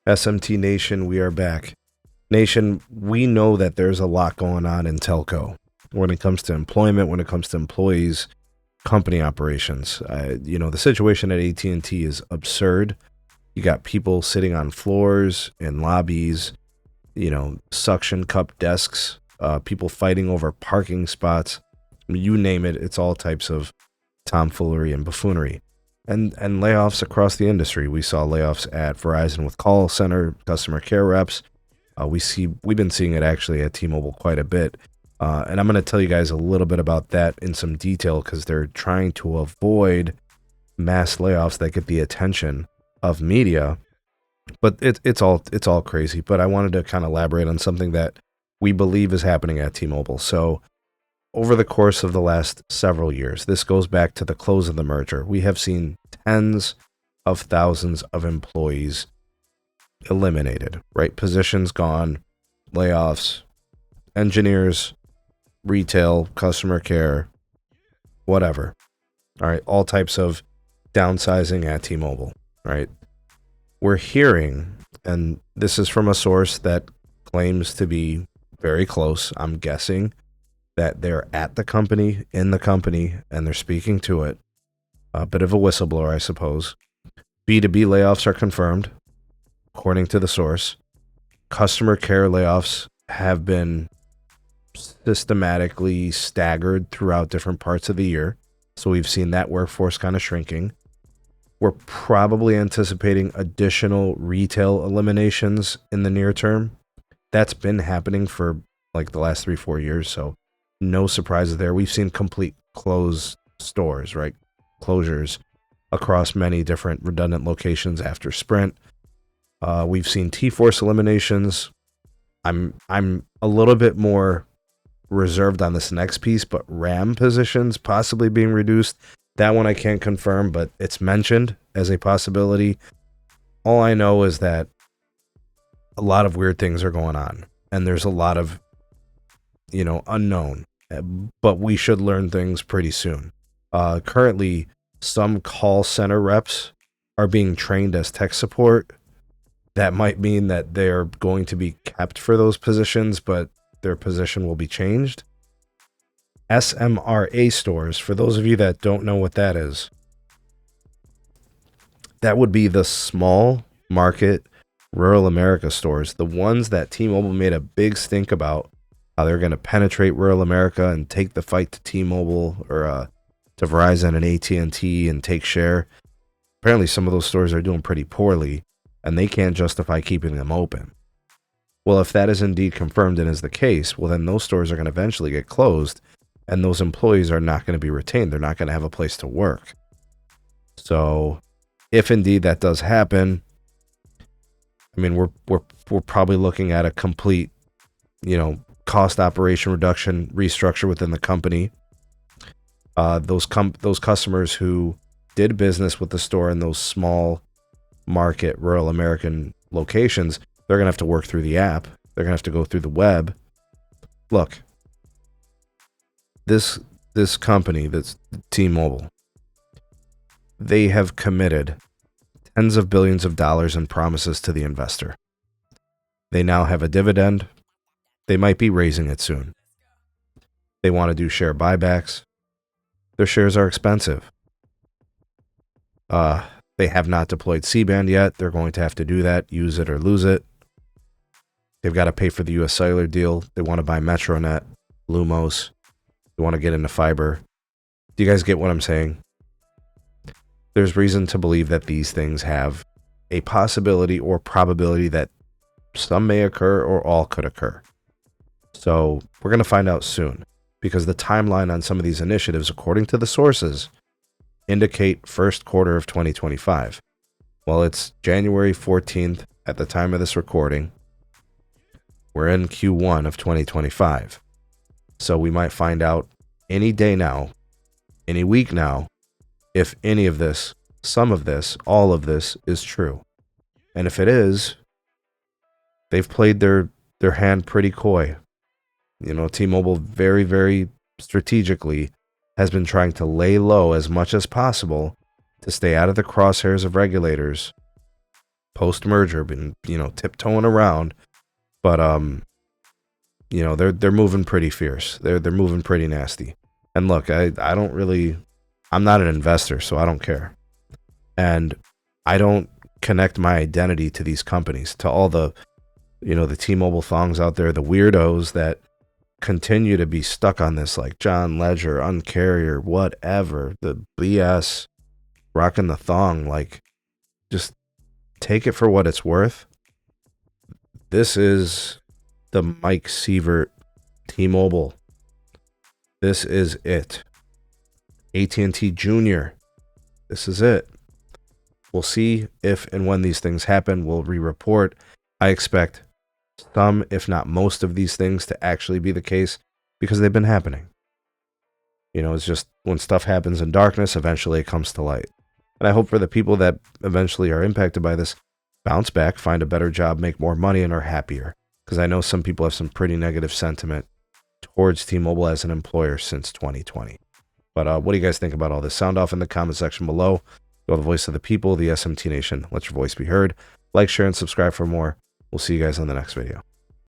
SMT Nation, we are back. Nation, we know that there's a lot going on in telco when it comes to employment, when it comes to employees, company operations. The situation at AT&T is absurd. You got people sitting on floors in lobbies, suction cup desks, people fighting over parking spots. You name it, it's all types of tomfoolery and buffoonery. And layoffs across the industry. We saw layoffs at Verizon with call center, customer care reps. We've been seeing it actually at T-Mobile quite a bit. And I'm going to tell you guys a little bit about that in some detail because they're trying to avoid mass layoffs that get the attention of media. But it's all crazy. But I wanted to kind of elaborate on something that we believe is happening at T-Mobile. So over the course of the last several years, this goes back to the close of the merger, we have seen tens of thousands of employees eliminated, right? Positions gone, layoffs, engineers, retail, customer care, whatever. All right, all types of downsizing at T-Mobile, right? We're hearing, and this is from a source that claims to be very close, I'm guessing, that they're at the company, in the company, and they're speaking to it. A bit of a whistleblower, I suppose. B2B layoffs are confirmed, according to the source. Customer care layoffs have been systematically staggered throughout different parts of the year. So we've seen that workforce kind of shrinking. We're probably anticipating additional retail eliminations in the near term. That's been happening for like the last 3-4 years. So no surprises there. We've seen complete closed stores, right? Closures across many different redundant locations after Sprint. We've seen T-Force eliminations. I'm a little bit more reserved on this next piece, but RAM positions possibly being reduced. That one I can't confirm, but it's mentioned as a possibility. All I know is that a lot of weird things are going on, and there's a lot of, unknown, but we should learn things pretty soon. Currently, some call center reps are being trained as tech support. That might mean that they're going to be kept for those positions, but their position will be changed. SMRA stores, for those of you that don't know what that is, that would be the small market rural America stores, the ones that T-Mobile made a big stink about, how they're going to penetrate rural America and take the fight to T-Mobile or to Verizon and AT&T and take share. Apparently some of those stores are doing pretty poorly, and they can't justify keeping them open. Well, if that is indeed confirmed and is the case, well, then those stores are going to eventually get closed, and those employees are not going to be retained. They're not going to have a place to work. So if indeed that does happen, I mean, we're probably looking at a complete, cost operation reduction restructure within the company. Those customers who did business with the store in those small market rural American locations, they're going to have to work through the app. They're going to have to go through the web. Look, this company, that's T-Mobile, they have committed tens of billions of dollars in promises to the investor. They now have a dividend. They might be raising it soon. They want to do share buybacks. Their shares are expensive. They have not deployed C-band yet. They're going to have to do that, use it or lose it. They've got to pay for the U.S. Cellular deal. They want to buy Metronet, Lumos. They want to get into fiber. Do you guys get what I'm saying? There's reason to believe that these things have a possibility or probability that some may occur or all could occur. So we're going to find out soon, because the timeline on some of these initiatives, according to the sources, indicate first quarter of 2025. Well, it's January 14th at the time of this recording. We're in Q1 of 2025. So we might find out any day now, any week now, if any of this, some of this, all of this is true. And if it is, they've played their hand pretty coy. T-Mobile very, very strategically has been trying to lay low as much as possible to stay out of the crosshairs of regulators post merger been, tiptoeing around, but they're moving pretty fierce. They're moving pretty nasty. And look, I'm not an investor, so I don't care. And I don't connect my identity to these companies, to all the the T-Mobile thongs out there, the weirdos that continue to be stuck on this, like John Ledger, Uncarrier, whatever, the BS, rocking the thong. Like, just take it for what it's worth. This is the Mike Sievert T-Mobile. This is it. AT&T Junior. This is it. We'll see if and when these things happen. We'll re-report. I expect some, if not most of these things to actually be the case because they've been happening. It's just when stuff happens in darkness, eventually it comes to light. And I hope for the people that eventually are impacted by this, bounce back, find a better job, make more money, and are happier. Because I know some people have some pretty negative sentiment towards T-Mobile as an employer since 2020. But what do you guys think about all this? Sound off in the comment section below. You're the voice of the people, the SMT Nation. Let your voice be heard. Like, share, and subscribe for more. We'll see you guys on the next video.